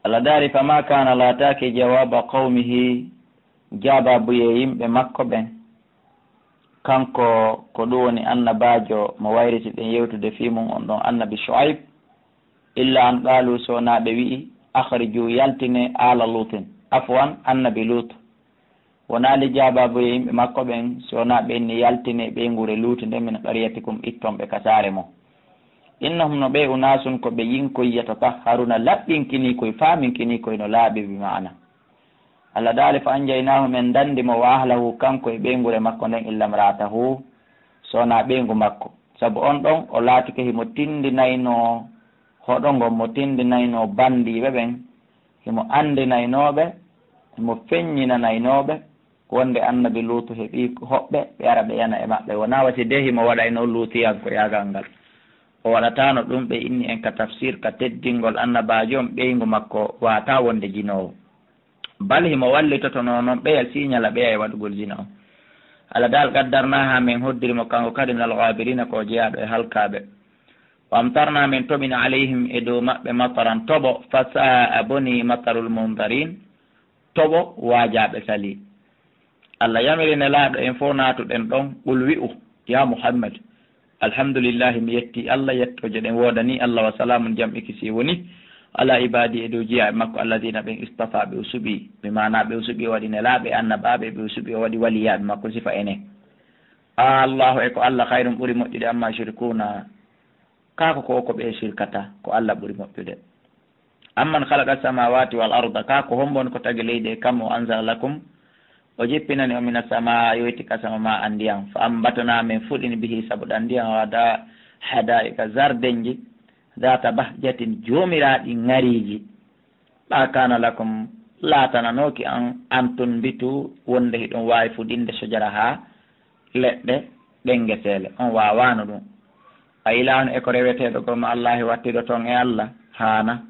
Allah daari fama kana laataki jawaba qawmihi jababuye yimɓe makko ɓen kanko ko ɗum woni annabajo mo wayriti ɗen yewtude fi mum on ɗon annabi Shu'aib illa an qaalu sonaɓe wi'i akhriju yaltine ala lutin afwan annabi Lut wonali jababuye yimɓe makko ɓen sonaɓe ni yaltine ɓe ngure luuti nde min qaryatikum ittonɓe kasare mo innahum no ɓe unasun ko ɓe yinkoy yatatahharuna laɓɓinkini koye faminkini koye no laaɓi bi ma'ana Allah daali fa anjaynahu men dandimo wa ahlahu kanko e ɓeygure makko nden illa mratahu sona ɓeygu makko saabu on ɗon o laatike himo tindinayno hoɗongo mo tindinayno bandiɓe ɓen himo andinaynoɓe himo feññinanaynoɓe wonde annabi Luutu heeɓi hoɓɓe ɓe ara ɓe yana e maɓɓe wona wasi de himo waɗayno luutiyanko yagal ngal o waɗatano ɗum ɓe inni en ka tafsir ka teddingol annabajo on ɓeygu makko wata wonde jinowo bal himo wallitoto noon ɓeya signala ɓeya e waɗugol jina o Allah dal gaddarna ha min hoddirimo kanko kadi minal ghabirina ko jeeyaɗo e halkaɓe wa amtarna min toɓina alayhim e dow maɓɓe mataran toɓo fa saa boni matarul mundarin toɓo wajaɓe sali Allah yamirine laaɗo en fo natuɗen ɗon ɓul wi'u ya Muhammad alhamdulillahi mi yetti Allah yettoje ɗen wodani Allah wa salamun jam ikisi woni ala ibadi e dow jiya e makko alladina ɓen istafa ɓe usuɓi mi mana ɓe usuɓi o waɗi nelaɓe annabaɓe ɓe usuɓi o waɗi waliyaɓe makko sifa enen allahu e ko Allah hayrum ɓuuri moƴƴude amma shirkuna kako ko ɓe shirkata ko Allah ɓuuri moƴƴude amman khalaqa samawati wal arda kako hombon ko tagi leydi e kam o anzala lakum o jippinani o mina sama yoyti kasama ma andiyam fa ambatana min fuɗini bihi sabu ɗan ndiyam wada hadaika zardenji data bahjatin jomiraɗi ŋariji ɓa kana lakum latananoki an antun mbitu wonde hiɗum wawi fuɗinde sojara ha leɗɗe ɗengetele on wawano ɗum a ilano eko reweteɗo goma allahi wattiɗo toon e Allah hana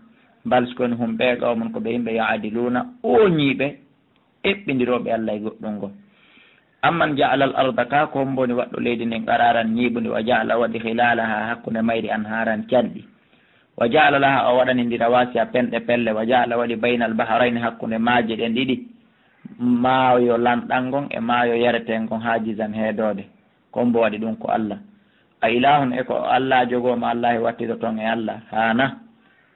balskoni hum ɓeeɗo mon ko ɓe yimɓe yaadiluna oñiɓe eɓɓidiroɓe Allah e goɗɗum ngo amman ja'ala al arda ka ko homboni waɗɗo leydi ndin qararan ñiɓundi wa ja'ala waɗi hilalaha hakkude mayri an haran canɗi wa ja'ala laha o waɗani ndi rawasi a penɗe pelle wa ja'ala waɗi baynal bahrayni hakkude maaje ɗen ɗiɗi maayo lanɗangon e maayo yaretengon hajizan heedode kombo waɗi ɗum ko Allah a ilahun e ko Allah jogoma Allah e wattiɗo toon e Allah hana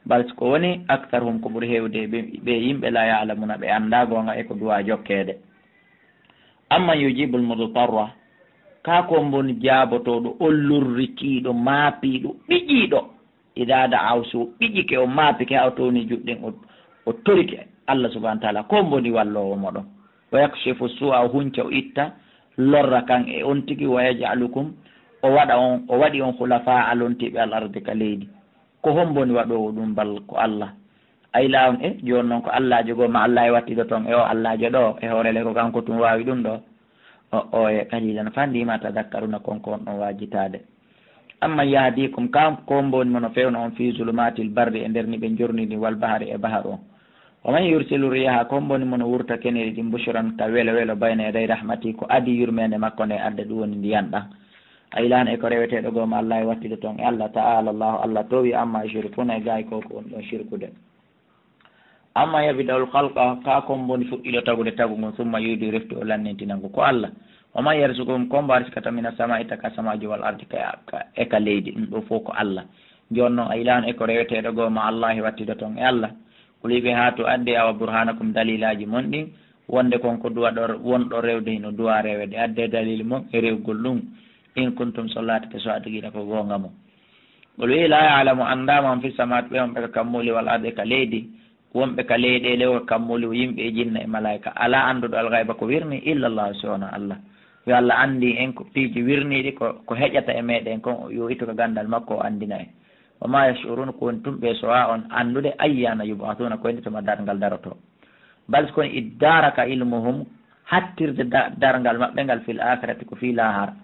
bal ko woni actar hum ko ɓuuri hewde ɓe yimɓe la ya'lamuna ɓe anda gonga e ko duwa jokkede amma yujibul mudarra ka ko mboni jaabotoɗo ollurrikiɗo maapiɗo ɓiƴiɗo ida da'awsu ɓiƴike o maapike ha o towni juɗɗen o torike Allah subhanahu wa ta'ala ko mboni wallowo moɗon wa yakshifu su'a o hunca o itta lorra kan e on tigi wa yaj'alukum o waɗi on khulafa alontiɓe al ardi ka leydi ko homboni waɗowo ɗum bal ko Allah ay lawon e joni noon ko Allah jogoma Allah e wattiɗo toon e o Allah joɗo e hoorele ko kanko tum wawi ɗum ɗo o e kalilan fandima tadakkaruna konko on ɗon wajitade amma yahdikum kam ko mboni mono fewno on fi zulumatil barri e nder ni ɓe jornidi wal bahari e bahar o oman yursilu riyaha ko mboni mono wurta keneri ɗi bushran ka welo welo bayna yaday rahmati ko adi yurmede makko nde adda ɗum woni ndiyan ɗan aylano e ko reweteɗo goma Allah e wattiɗo toon e Allah ta'ala Allah towi amma shirkuna e gaay koko on ɗon shirkude amma yabidawul halqa ka kon mboni fuɗɗiɗo tagude tagu summa yiidi refti o lannintinango ko Allah oman yarsukum ko mbo riskata mina sama itaka samajo wal ardi e ka leydi ɗum ɗo fof ko Allah joni noon aylano e ko reweteɗo goma Allah e wattiɗo toon e Allah kuliɓe ha to addi awa burhanakum dalilaji mon ɗin wonde konko duwaɗo wonɗo rewde hino duwa rewede adde dalil mon e rewgol ɗum in kuntum sollatake so aduguiɗa ko gonga mo ɓol wi la ya'lamu andama on fi samat ɓe wonɓe ka kammuli wal ardi ka leydi wonɓe ka leyɗele o kammuli yimɓe e jinna e malaika ala anduɗo algayba ko wirni illallah sowona Allah yo Allah andi en ko piiji wirniɗi ko heƴata e meɗen kon yo ittu ko gandal makko o andina en wa ma yashuruna ko woni tumɓe sowa on andude ayyana yubatuna koyndi toma dargal daroto bal kono iddaraka ilmuhum hattirde dargal maɓɓe ngal fil akhirati ko fi lahara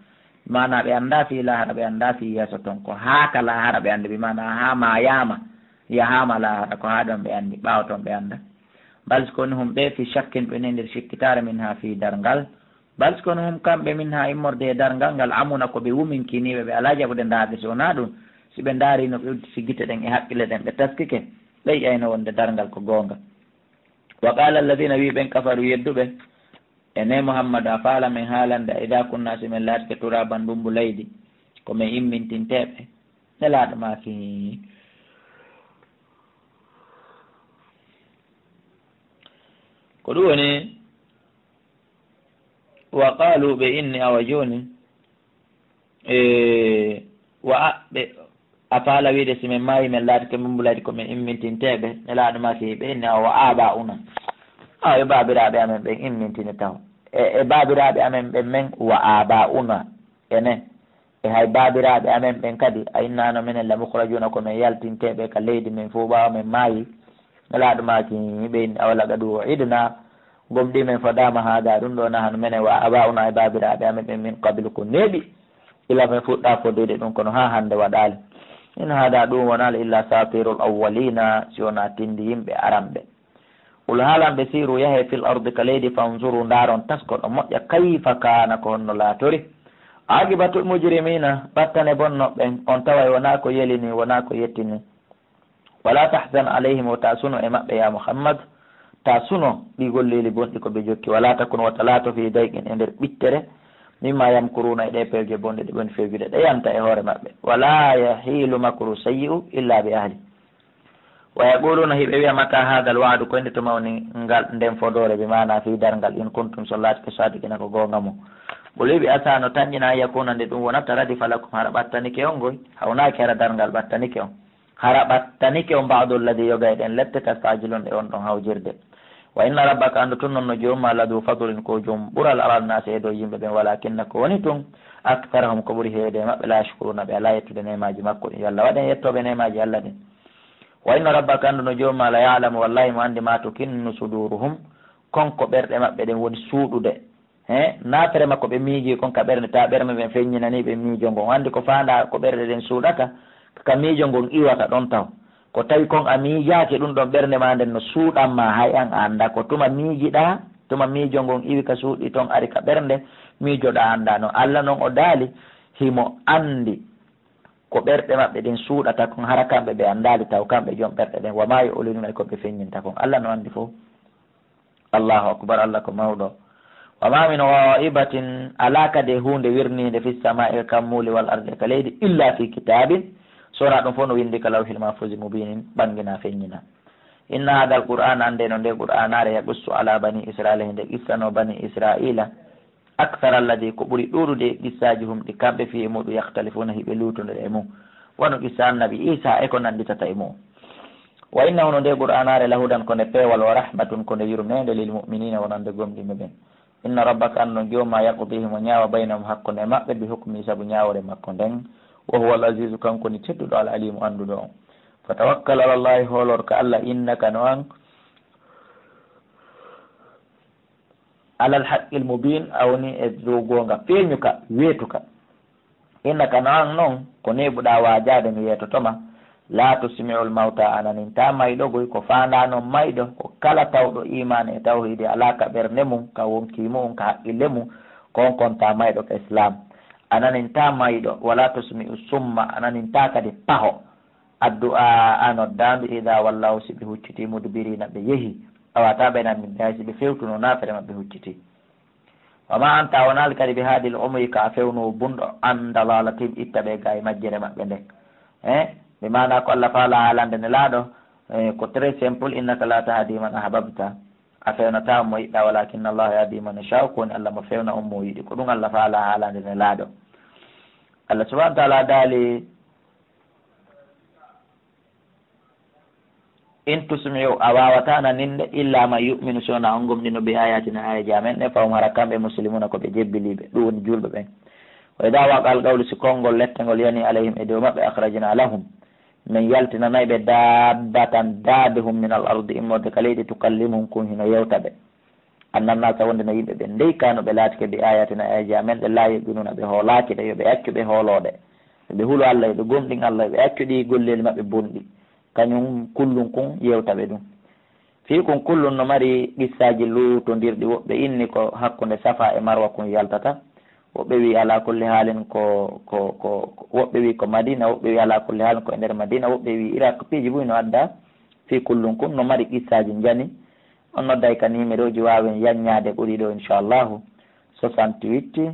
mana ɓe anda fi lahara ɓe anda fi yeeso toon ko haaka lahara ɓe andi ɓe mana ha ma yahama lahara ko ha ɗon ɓe andi ɓawa toon ɓe anda bal kono hum ɓe fi shakkin ɓe nendir sikkitare min ha fi dargal bal kono hum kamɓe min ha immorde e dargal ngal amuna ko ɓe wuminkiniɓe ɓe ala jaɓude ndaarde so wona ɗum si ɓe daarino ɓe siggite ɗen e haqqille ɗen ɓe taskike ɓey ƴayno wonde darngal ko goonga. wa qala alladina wi ɓen kafaru yedduɓe ene mouhammadou a faala men haalande a ida kunna si men laatike turaban ɗumbu leydi komin immintinteɓe nelaɗo maki ko ɗum woni wa qalu ɓe inni awa joni ɓe a faala wiide simin maayi men laatike mumbuladi komin immintinteɓe nelaɗo maki ɓe inni awa aaba una e babiraɓe amen ɓen immintini taw e babiraɓe amen ɓen men wa aba una ene e hay babiraɓe amen ɓen kadi a innano minen la mukhrajuna komin yaltinteɓe ka leydi min fo ɓawa min maayi nelaɗo maki ɓe inni awalaga ɗu o idna gomɗi men fodama haga ɗum ɗo nahano minen wa aba una e babiraɓe amen ɓen min kabilu ko neeɓi ila min fuɗɗa foddude ɗum kono ha hande waɗali in hada ɗum wonala illa satirul awwalina si wona tindi yimɓe aranɓe ul haalanɓe siru yahe fil ardi ka leydi fanzuru ndaron tasko ɗo moƴƴa kayfa kana ko honno laatori aqibatul mujrimina battane bonnoɓɓen on taway wona ko yelini wona ko yettini wala tahzan alayhim o ta suno e maɓɓe ya mouhammad ta suno ɗi golleli bonɗi ko ɓe jokki wala takun wata laato fi dayqin e nder ɓittere mimma yamkuruna e ɗe pewje bonɗe ɗe ɓen fewjude ɗe yanta e hoore maɓɓe wala yahilu makru sayyi'u illa bi ahli wa yaquluna hiɓe wiya mata hadal waadu koynde to mawni ngal nden fodore ɓe mana fi darngal in kuntum so laatike sadiqina ko gonga mo ɓoliɓe asano tanƴina yakuna nde ɗum wonata radi falakum hara ɓattanike on goy hawnaki hara darngal ɓattanike on hara ɓattanike on ba'dul ladi yogayɗen lette tastajilon e on ɗon hawjirde wa inna rabbaka andu tun noon no joomma ladu fadlin ko joom ɓural alal nasi e dow yimɓe ɓen walakinna ko woni tun aktarahum ko ɓuuri heewde e maɓɓe la shukuruna ɓe ala yettude nemaji makko ɗin yo Allah waɗen yettoɓe nemaji Allah ɗin wa inna rabbaka andu no joomma la ya'lamu wallahi mo andi ma to kinnu suduruhum konko ɓerɗe maɓɓe ɗen woni suuɗude naafere makko ɓe miiji kon ka ɓernde ta ɓerme ɓen feññinani ɓe miijo ngon andi ko faanda ko ɓerɗe ɗen suuɗata ka miijo ngon iwata ɗon taw ko tawi kon a miijaake ɗum ɗon ɓernde ma nden no suuɗanma hay an anda ko tuma miijiɗa tuma miijo ngon iwi ka suuɗi toon ari ka ɓernde miijoɗa anda noon Allah noon o daali himo andi ko ɓerɗe maɓɓe ɗin suuɗata kon hara kamɓe ɓe andali taw kamɓe joom ɓerɗe ɗen wa ma yu'linuna koɓe feññinta kon Allah no andi fof allahu akbar Allah ko mawɗo wa ma min ghaibatin ala kade hunde wirnide fi samai kammuli wal ardi ka leydi illa fi kitabin sora ɗum fof no windi ka lawhil mahfuzi mubinin ɓangina feññina inna hada al qur'ana ande no nde qur'anare yaqussu ala bani israila hinde qissano bani israila akthar alladi ko ɓuri ɗuɗude qissaji hum ɗi kamɓe fi e muɗum yahtalifuna hiɓe lutude e mum wano qissa annabi isa e ko nanditata e mum wa innahu no nde qur'anare lahudan ko nde peewal wa rahmatun ko nde yurmede lil mu'minina wonande gomɗiɓe ɓen inna rabbaka an no jomma yaqdihim o ñaawa baynahum hakkunde e maɓɓe bi hukmi saabu ñaawore makko nden wa huwa al azizu kanko ni tedduɗo al alimu anduɗo on fa tawakkal ala llahi hoolor ka Allah innaka no an alal haqqil mubin awni e dow gonga feeñuka weetuka innaka no an noon ko neɓuɗa wajade mi yeetotoma la tusmi'ul mawta ananin ta mayɗo goy ko fandano mayɗo ko kala tawɗo iman e tawhidi alaka ɓernde mum ka wonkimo on ka haqqille mum kon konta mayɗo ka islam ananin ta mayɗo wala tusmi'u summa ananin ta kadi paho addu'a anoddandu ida wallahu siɓe hucciti mudbirina ɓe yeehi awata ɓenan min hay siɓe fewtuno nafere mabɓe hucciti wama anta wonali kadi ɓe haadil umri ka fewno bunɗo an dalalatin itta ɓe ga e majjere maɓɓe nden ɓe mana ko Allah faala haalande ne laaɗo ko très simple innaka la tahdi man ahbabta a fewnata mo yiɗɗa walakinna Allah yahdi man yasha ko woni Allah mo fewna on mo yiɗi ko ɗum Allah faala haalande ne laaɗo Allah subhanahu wa ta'ala daali in tusmi'u a wawata naninde illa ma yu'minu sona on gomɗino ɓe ayatina ayaji amen ɗe fawm hara kamɓe muslimuna koɓe jebbiliɓe ɗum woni julɓe ɓen wa ida waqal qawlu si konngol lettengol yani alayhim e dow maɓɓe akhrajna lahum min yaltinanayi ɓe dabbatan daabihum min al ardi immorde ka leydi tukallimum kun hino yewtaɓe annannasa wonde no yimɓe ɓe ndey kano ɓe laatike ɓe ayatina ayaji amen ɓe la yuɓinuna ɓe hoolaki ɗe yoɓe accu ɓe hooloɗe ɓe huulo Allah yoɓe gomɗin Allah yoɓe accu ɗi golleli maɓɓe bonɗi kañum kullum kun yewtaɓe ɗum fi kun kullum no mari qissaji lutondirɗi woɓɓe inni ko hakkude safa e marwa kun yaltata woɓɓe wi ala kulli haalin ko woɓɓe wi ko madina woɓɓe wi ala kulli haalin ko e nder madina woɓɓe wi iraq piiji buy no adda fi kullum kun no mari qissaji jani on nodday ka numéro ji wawen yanñade ɓuuri ɗo inchallahu 68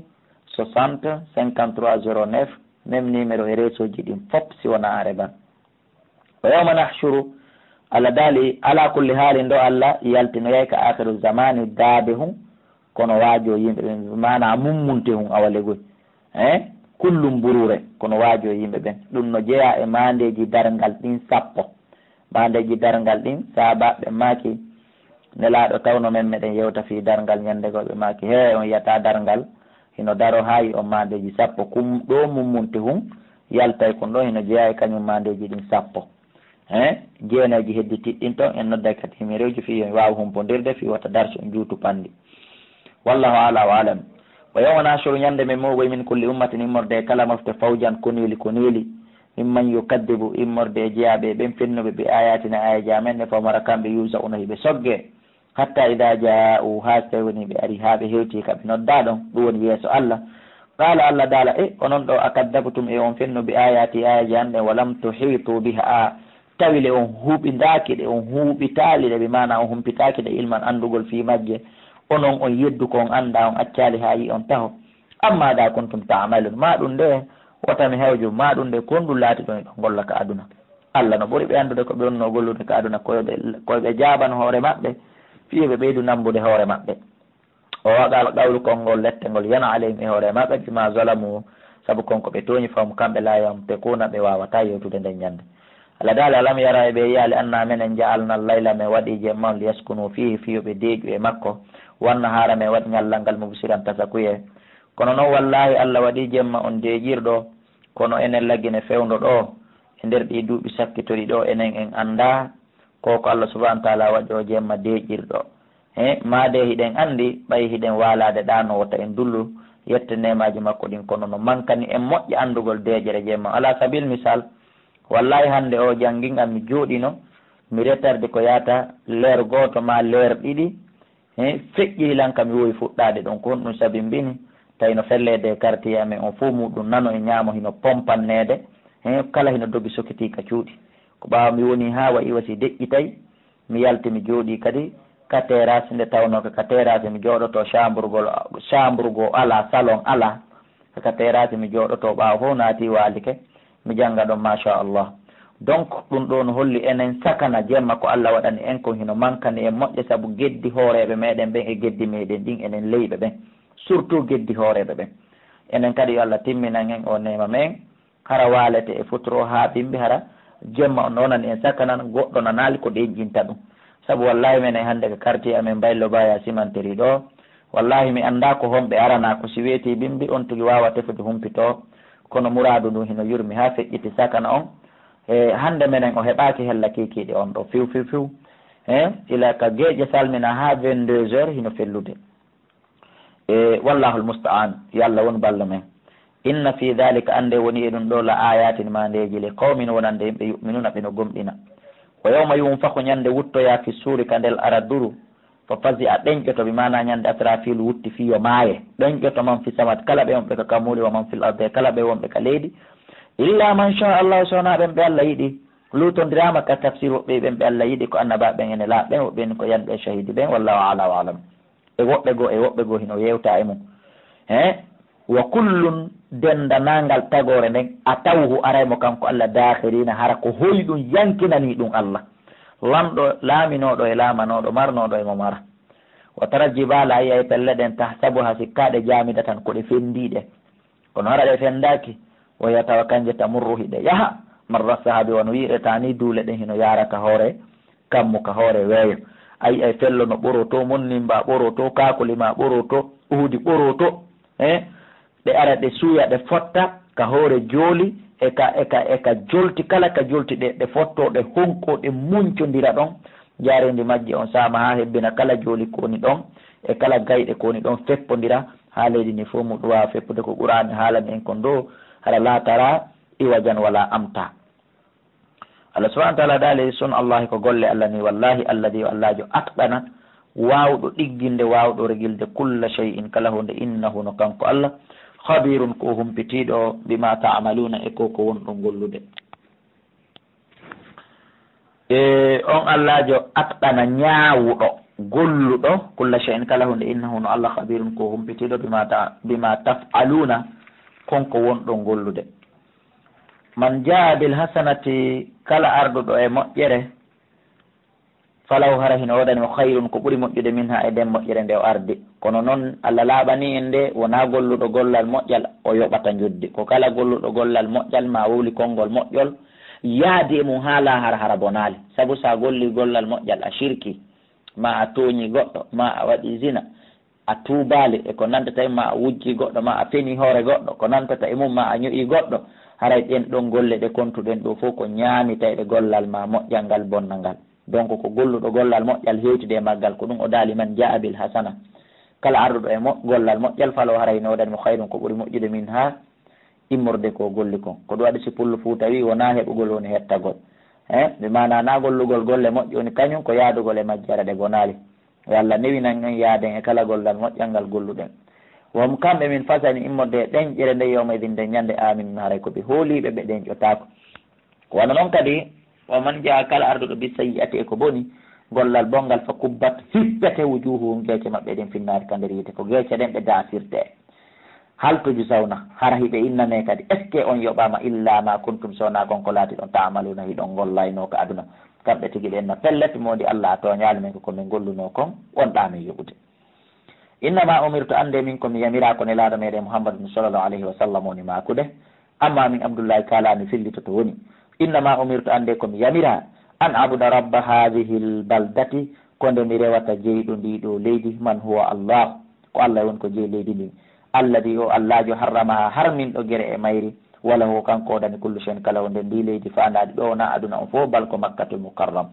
60 53 09 même numéro e réseau ji ɗin fop si wona areban wa yawma nahshuru Allah daali ala kulli haalin ɗo Allah yaltinoyay ka akhiru zamani daabe hun kono waajo yimɓe ɓen mana mummunte hun awalegoy kullum burure kono waajo yimɓe ɓen ɗum no jeeya e mandeji dargal ɗin sappo mandeji dargal ɗin sabaɓe maaki nelaɗo tawno men meɗen yewta fi dargal ñandego ɓe maaki he on yiyata dargal hino daro hayi on mandeji sappo kum ɗo mummunte hun yaltay kon ɗo hino jeeya e kañum mandeji ɗin sappo jeenaji hedditiɗɗin ton en nodday kadi himireji fi wawa humpodirde fi wata darse on juutu pandi wallahu ala wa alam wa yawma nashuru ñande men mo min kulli ummatin immorde kala mofte fawjan konili mimman yukaddibu immorde jeeyaɓe ɓen fennuɓe ɓe ayatina ayaji amen ne famara kamɓe yusa uno hiɓe sogge hatta ida ja'u ha so tawi woni ɓe ari ha ɓe hewti kaɓe nodda ɗon ɗum woni yeeso Allah qala Allah daala onon ɗo akaddabutum e on fennuɓe ayati ayaji an ɗen walam tuhitu biha tawile on huuɓidaki ɗe on huuɓitali ɗe ɓe mana on humpitaki ɗe ilman andugol fi majje onon on yeddu ko on anda on accali ha yi on taho amma da kuntum ta'malun ma ɗum nde wotami hewjo ma ɗum nde kon ɗum laati ɗon ɗo golla ka aduna Allah no ɓuri ɓe andude ko ɓe wonno gollude ka aduna koyeɓe jaban hoore maɓɓe fiye ɓe ɓeydu nambude hoore maɓɓe o waɗal qawlu konngol lettengol yana aleyhim e hoore maɓɓe bima zalamu saabu konko ɓe tooñi fam kamɓe layam te kuna ɓe wawata yewtude nden ñande Allah daali alam yara e ɓe yiyaali anna menen jaalna layla men waɗi jemman liyaskunu fihi fiyoɓe deeƴu e makko wanna haara men waɗi ñallal ngal mubsiran tasakuye kono noon wallahi Allah waɗi jemma on deeƴirɗo kono enen laggine fewndo ɗo e nder ɗi duuɓi sakkitori ɗo enen en annda koko Allah subahana taala waɗi o jemma deeƴirɗo maade hiɗen anndi ɓay hiɗen walade ɗano wota en dullu yette nemaji makko ɗin kono no mankani en moƴƴi andugol deejere jemma ala sabil misal wallahi hande o janggingal mi jooɗino mi retarde ko yata leer goto ma leer ɗiɗi feƴƴi lanka mi wowi fuɗɗade ɗon ko ɗum saabi mbini tawi no fellede quartier amen on fo muɗum nano e ñaamo hino pompannede kala hino dogi sokiti ka cuuɗi ko ɓawa mi woni ha wayi wasi deƴƴitay mi yalti mi jooɗi kadi ka terrasse nde tawnoke ka terrasse mi jooɗoto chambre go ala salon ala ka terrasse mi jooɗoto ɓawa fof naati walike mi janga ɗon machallah donc ɗum ɗo no holli enen sakana jemma ko Allah waɗani en ko hino mankani en moƴƴe saabu geddi hooreɓe meɗen ɓen e geddi meɗen ɗin enen leyɓe ɓen surtout geddi hooreɓe ɓen enen kadi yo Allah timminan en o nema men hara walete e futuro ha bimbi hara jemma on nonani en sakanan goɗɗo nanali ko ɗeƴƴinta ɗum saabu wallahi menen hande ko quartier amen Baylo Baya Simanteri ɗo wallahi mi anda ko homɓe arana ko si weeti bimbi on tigi wawa tefude humpito kono muradu ndun hino yurmi ha feƴƴiti sakana on e hande menen o heɓaki hella kikiɗe on ɗo fiw ila ka geeƴe salmina ha 22 heures hino fellude wallahu almusta'an yo Allah won balla men inna fi dhalika ande woni e ɗum ɗo la ayatin mandeji le qawmin wonande yimɓe yuminuna ɓe no gomɗina wa yawma yunfahu ñande wuttoya fi suuri ka ndel araduru fo fasi a ɗeñƴoto ɓe mana ñande asrafil wutti fiyo maaye ɗeñƴoto man fi samat kala ɓe wonɓe ka kamuli wa man fil arde kala ɓe wonɓe ka leydi illa man sha Allah sowona ɓen ɓe Allah yiɗi lutondirama ka tafsir woɓɓe ɓen ɓe Allah yiɗi ko annaba ɓen ene laaɓen woɓɓeni ko yanɓe shahidi ɓen wallahu ala wa alam e woɓɓe goo hino yewta e mum wa kullun dendanangal tagore nden a tawhu araymo kanko Allah dakhirina hara ko hoyi ɗum yankinani ɗum Allah lamɗo laaminoɗo e laamanoɗo marnoɗo e mo mara wa tara jibala ayiya e pelle ɗen tahsabuha sikkaɗe jamida tan koɗe fendiɗe kono hara ɗe fendaki woya tawa kanje tamurru hiɗe yaha marra sahabi wono wiɗeta ni duule ɗen hino yarata hoore kammu ka hoore weeyo ayi ay fello no ɓoroto monnimba ɓoroto kakolima ɓoroto uhudi ɓoroto ɗe ara ɗe suuya ɗe fotta ka hoore jooli eka jolti kala ka jolti ɗe fotto ɗe honko ɗe muncodira ɗon jarendi majje on sama ha hebbina kala jooli koni ɗon e kala gayɗe koni ɗon feppodira ha leydi ni fof muɗum wawa feppude ko qur'an haalani en kon ɗo hara latara iwajan wala amta Allah subahana taala daali sun allahi ko golle Allah ni wallahi alladi allahjo atqana wawɗo ɗigginde wawɗo regilde kulla shay'in kala hunde innahu no kanko Allah khabirun ko humpitiɗo bima ta'maluna e ko wonɗo gollude on allahjo atqana ñaawuɗo golluɗo kulla shay'in kala hunde innahu no allah khabirun ko humpitiɗo bima taf'aluna konko wonɗo gollude. man jaa bil hasanati kala arduɗo e moƴƴere falaw hara hino waɗani o hayrun ko ɓuri moƴƴude min ha e nden moƴƴere nde o ardi. kono noon allah laaɓani en nde wona golluɗo gollal moƴƴal o yoɓata juddi ko kala golluɗo gollal moƴƴal ma wowli konngol moƴƴol yaadi e mum haala hara bonali. saabu sa golli gollal moƴƴal a shirki ma a tooñi goɗɗo ma a waɗi zina a tuubali e ko nantata e ma a wujji goɗɗo ma a feni hoore goɗɗo ko nantata e mum ma a ñoƴi goɗɗo haray ɗen ɗon golle ɗe kontuɗen ɗo fof ko ñaamitayɗe gollal ma moƴƴal ngal bonnal ngal. donc ko golluɗo gollal moƴƴal hewtude e maggal ko ɗum o daali man jaa bil hasana kala arduɗo e gollal moƴƴal falo haray no waɗani mo hayrun ko ɓuri moƴƴude min ha immorde ko golli kon. ko ɗum waɗi si pullo Fuuta wi wona heɓugol woni hettagol ɓe mana na gollugol golle moƴƴi woni kañum ko yaadugol e majjere ɗe gonali. yo Allah newinan en yaaden e kala gollal moƴƴal ngal golluɗen. wom kamɓe min fasani immorde e ɗeñƴere nde yawmaydin nde ñande amin haray koɓe hooliɓe ɓe ɗeñƴotako. wano noon kadi o man jaa kala arduɗo bi sayyi'ati e ko boni gollal bongal fa kubbat hippete wujuhuhum geece maɓɓe ɗen finnaari ka nder yite ko geece ɗen ɓe dasirte haltuju sawna hara hiɓe innane kadi est ce que on yoɓama illa ma kuntum sowna konko laati ɗon tamaluna hiɗon gollayno ko aduna kamɓe tigi ɓe enno pellet modi Allah a toñali men komin golluno kon wonɗamin yoɓude. innama umirtu ande min komi yamira ko nelaɗo meɗen Muhammadun sallallahu alayhi wa sallam woni makude amma min Abdoullahi kalami fillito to woni innama umirtu ande komi yamira an abuda rabba hadihi l baldati konde mi rewata jeyɗo ndiɗo leydi man huwa Allah ko Allah woni ko jeyi leydi ndi alladi o allahjo harramaha harmin ɗo guere e mayri wala ho kanko oɗani kullu shen kala wonde ndi leydi fandaɗi ɗo wona aduna on fof bal ko makkatul mukarram.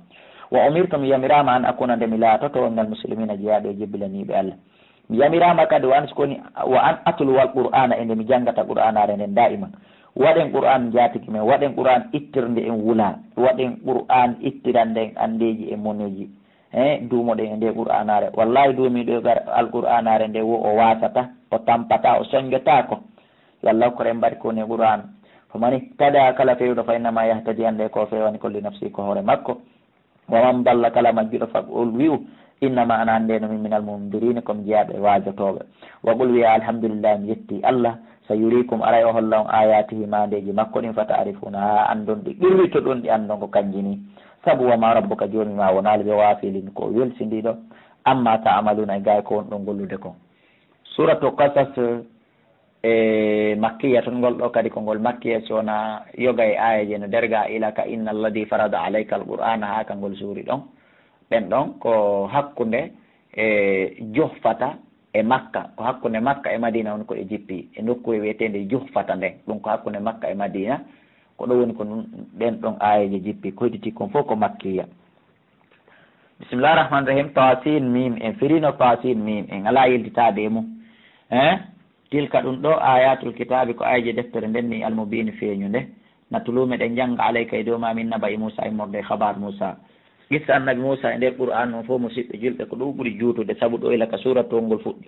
wa umirtu mi yamirama an akuna nde mi laatoto minal muslimina jeeyaɗo e jebbilaniɓe Allah. mi yamirama kadi wa an skoni wa an atluwal qur'ana e nde mi janggata qur'anare nden da'iman waɗen qur'an jatigi men waɗen qur'an ittirde en wula waɗen qur'an ittirande en andeji e moneji duumoɗen e nde qur'anare wallahi duumiɗo gar alqur'anare nde wo o wasata o tampata o soñjotako yo Allah ko ren mbaɗi koni qur'an famani tada kala fewɗo fa innama yahtadi ande ko fewani kolli nafsi ko hoore makko waman balla kala majjuɗo faqul wi'u innama ana ande no min minal mundirina comme jeeyaɓe wajotoɓe wa qul wiya alhamdulillah mi yetti Allah sa yurikum aray o holla on ayatihi mandeji makko ɗin fata arifuna ha andon ɗi ɓirrito ɗon ɗi andon ko kanjini sabu wama rabbuka joni ma wonali ɓe wafilin ko welsindiɗo amma ta amaluna e gay ko won ɗon gollude kon. suratu qasas e makkiya ton ngol ɗo kadi ko ngol makkiya sowona yoga e ayaji no derga ilaka inna alladi farada alayka alqur'ana ha kangol suuri ɗon ɓen ɗon ko hakkude e johfata e makka ko hakkude makka e madina woni ko e jippi e nokkure wiyetede johfata nden ɗum ko hakkude makka e madina ko ɗo woni ko ɗen ɗon ayaji jippi ko hedditi kon fof ko makkiya. bisimillah rahmani rahim tasin mim en firino tasin mim en ala yelditade e mum tilka ɗum ɗo ayatul kitabi ko ayaji deftere nden ni almubini feeñu nde natulume ɗen jangga alayka e dow ma min nabayi Moussa immorde habar Moussa gissa annabi Moussa e nder qur'an on fof musidɓe julɓe ko ɗum ɓuuri juutude saabu ɗo ilaka suratol ngol fuɗɗi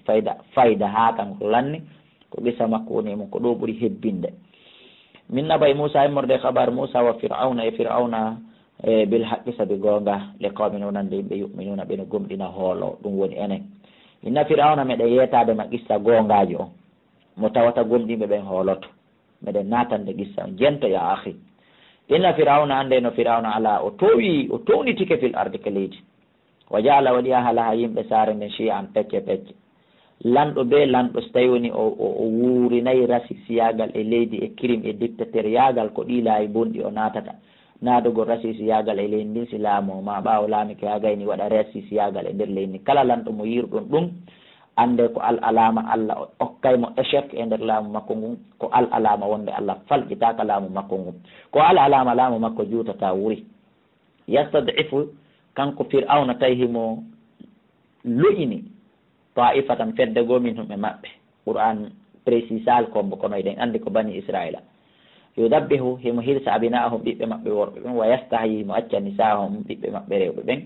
fayda ha kan ko lanni ko gissa makko woni mum ko ɗo ɓuuri hebbinde min nabayi Moussa immorde habar Moussa wa fir'auna e fir'auna bil haqqi sabi gonga le qawmin wonande yimɓe yu'minuna ɓene gomɗina hoolo ɗum woni enen inna fir'auna meɗen yetade ma qissa gongaji on mo tawata gomɗinɓe ɓen hooloto meɗen natande qissa on jento ya ahi inna fir'auna ande no fir'auna ala o townitike fil ardi ke leydi wa jaala waɗi halaha yimɓe saare nden shi'an pecce pecce lanɗo be lanɗo so tawi woni o wuurinayi rasi siyagal e leydi e crime e dictateur yagal ko ɗilayi bonɗi o natata naadugol rasi siyagal e leydi ndin si laamo ma ɓaawo laami ko yagayni waɗa rasi siyagal e nder leydi ni kala lanɗo mo yirɗon ɗum ande ko alama Allah okkaymo échec e nder laamu makko ngun ko alama wonde Allah falƴitaka laamu makko ngun ko alama laamu makko juutata wuri yastadifu kanko fir'auna tawi himo loƴini ta'ifatan fedde goo min humɓe maɓɓe qur'an précisal kombo kono eɗen andi ko bani israila yudabbihu himo hirsa abina'ahum ɓiɓɓe maɓɓe worɓe ɓen wa yastahyi himo acca nisa'ahum ɓiɓɓe maɓɓe rewɓe ɓen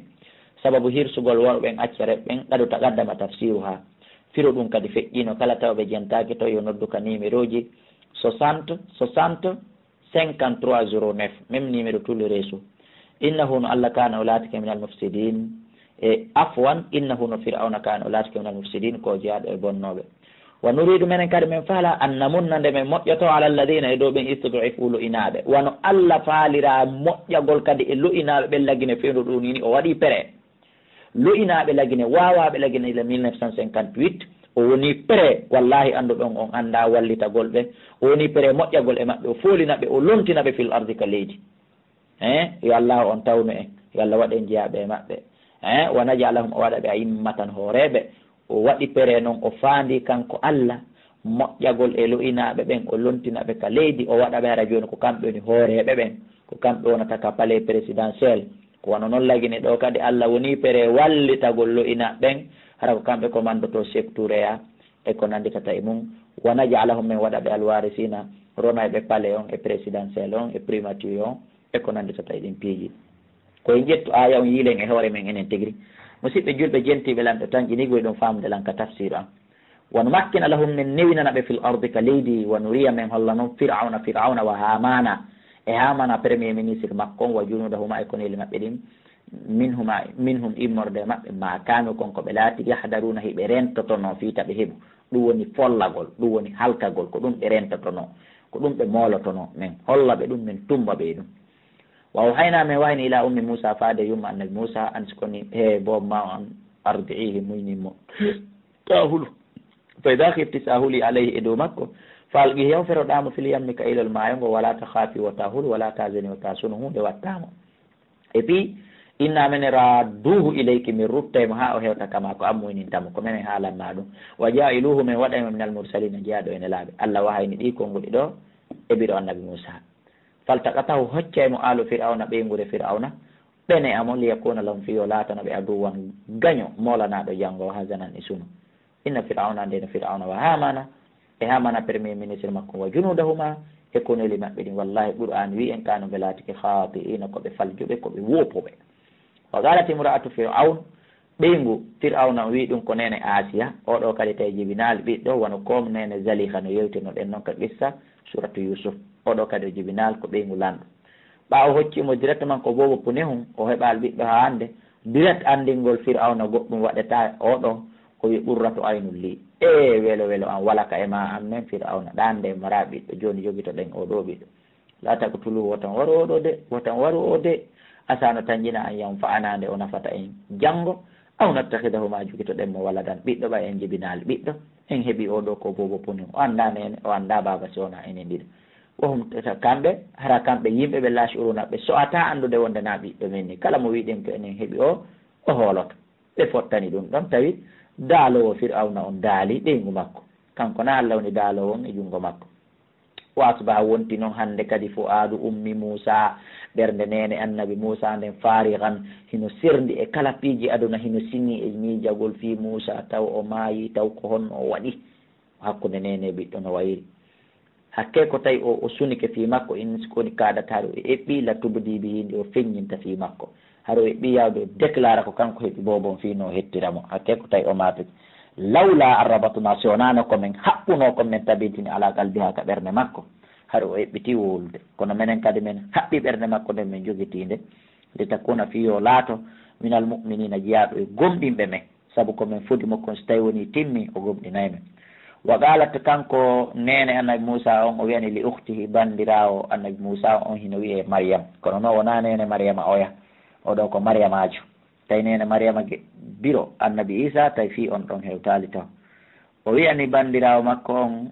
sababu hirsugol worɓe ɓen acca reɓe ɓen ɗaɗuta gaddama tafsiru ha firo ɗum kadi feƴƴino kala tawɓe jentaki to yo nodduka numéro ji 60 60 53 09 même numéro tout le réseau innahu no Allah kana o laatike min almufsidin e afwan innahu no fir'auna kana o laatike min almufsidin ko jeyaaɗo e bonnoɓe wa nuridu menen kadi min faala an namunna nde min moƴƴoto ala alladina e dow ɓen istud'ifu lu'inaɓe wano Allah faalira moƴƴagol kadi e lu'inaɓe ɓen lagine fendu ɗum ni o waɗi pré lu'inaɓe lagine wawaɓe lagine ile 1958 o woni pré wallahi anduɗon on anda wallitagol ɓe o woni pré moƴƴagol e maɓɓe o folinaɓe o lontinaɓe fil ardi ka leydi yo Allah on tawnu en yo Allah waɗen jeyaɓe e maɓɓe wa najalahum o waɗaɓe a yimmatan hooreɓe o waɗi pré noon o faandi kanko Allah moƴƴagol e lu'inaɓe ɓen o lontinaɓe ka leydi o waɗaɓe hara joni ko kamɓe woni hooreɓe ɓen ko kamɓe wonata ka palais présidentiel ko wano noon lagine ɗo kadi Allah woni pré wallitagol lu'inaɓe ɓen hara ko kamɓe ko mandoto sectureya e ko nanditata e mum wa najalahum min waɗaɓe alwarisina ronayɓe palais on e présidentiel on e primature on e ko nanditata e ɗin piiji koye ƴettu aya on yiilen e hoore men enen tigri musidɓe julɓe jentiɓe lamɓe tan ƴinigoy ɗum famde lan ka tafsir an won makkina lahum min newinanaɓe fil ardi ka leydi wa nuriya men holla noon fir'auna wa hamana e hamana premier ministre makko wa junudahuma e koneli maɓɓe ɗin minhum immorde maɓɓe ma kanu konko ɓe laati yahdaruna hiɓe rentotono fiita ɓe heeɓu ɗum woni follagol ɗum woni halkagol ko ɗum ɓe rentotono ko ɗum ɓe molotono men holla ɓe ɗum min tumba ɓe ɗum wa hayna min wayni ila ummi Musa faade yumma annabi Musa an sikoni he bob ma on ardi'ihi muynimo tahulu fa ida khifti sahuli alayhi e dow makko falqi yawferoɗamo fil yammi ka ilol maayo ngo wala takhafi wa tahulu wala tazini wa tasunu hunde wattamo et puis inna men radduhu ilayki min ruttaymo ha o hewta kama ko ammuyinintamo ko menen haalanma ɗum wa jailuhu min waɗaymo min almursalina jeyaɗo ene laaɓe Allah wahayni ɗi konnguli ɗo e ɓiɗo annabi Musa faltaqatahu hoccaymo alu fir'auna ɓeygure fir'auna ɓene amo liyakuna lahum fiyo laatanoɓe aduwan gaño molanaɗo janggo hasanan e sunu inna fir'auna ndeno fir'auna wa hamana e hamana premier ministre makko wa junudahuma e koneli maɓɓe ɗin wallahi qur'an wi en kanu ɓe laatike khati'ina koɓe faljuɓe koɓe wopoɓe wa qalat imra'atu fir'aun ɓeygu fir'auna wi ɗum ko nene Asiya oɗo kadi tawi jibinali ɓiɗɗo wono kom nene Zaliha no yewtino ɗen noon ka qissa suratu Yusuf oɗo kadi o jibinal ko ɓeygu lanɗo ɓawo hoccimo directement ko bobo punehum o heɓal ɓiɗɗo ha hande direct andingol fir'auna goɗɗum waɗeta oɗo o wi ɓurratu aynul li welo welo an walaka e ma an men fir'auna ɗande mara ɓiɗɗo joni jogito ɗen oɗo ɓiɗɗo lata ko tulu wotan waru oɗo de wotan waru o de asano tanjina an yam fa anande o nafata en janggo aw nattahidahu ma jogito ɗen mo walla dan ɓiɗɗo ɓay en jibinali ɓiɗɗo en heeɓi oɗo ko bobo punehum o anda nene o anda baba sona enen ɗiɗo wohum kamɓe hara kamɓe yimɓe ɓe laasuruna ɓe soata andude wonde na ɓiɗɗo men ni kala mo wiɗen ko enen heeɓi o hooloto ɓe fottani ɗum ɗon tawi daalowo fir'auna on daali ɗeygu makko kanko na Allah woni daalowo on e junngo makko wa asbaha wonti noon hannde kadi fo aadu ummi Musa ɓernde nene annabi Musa nden farihan hino sirdi e kala piiji aduna hino sinni e miijagol fi Musa taw o maayi taw ko honno o waɗi hakkude nene ɓiɗɗo no wayri hakke ko tawi o sunike fi makko in koni kaɗataɗo e eɓɓi lattubudiɓe yinde o feññinta fi makko haro eɓɓi yawde o déclara ko kanko heeɓi bobon fi no hettiramo hakke ko tawi o matude lawla arrabatuna si wonano komin haɓɓuno komin tabintini ala qalbiha ka ɓernde makko haro o eɓɓiti wolude kono minen kadi min haɓɓi ɓernde makko nden min jogitinde nde takkuna fiyo laato minal muminina jeyaɗo e gomɗinɓe men saabu komin fodi mokkon so tawi woni timmi o gomɗinaymen wa qalat kanko nene annabi Musa on o wiyani li ukhtihi bandirawo annabi Musa on hino wiye Maryam kono no wona nene Maryama oya oɗo ko Maryamajo tawi nene Maryama biro annabi Isa tawi fi on ɗon hewtali taw o wiyani bandirawo makko on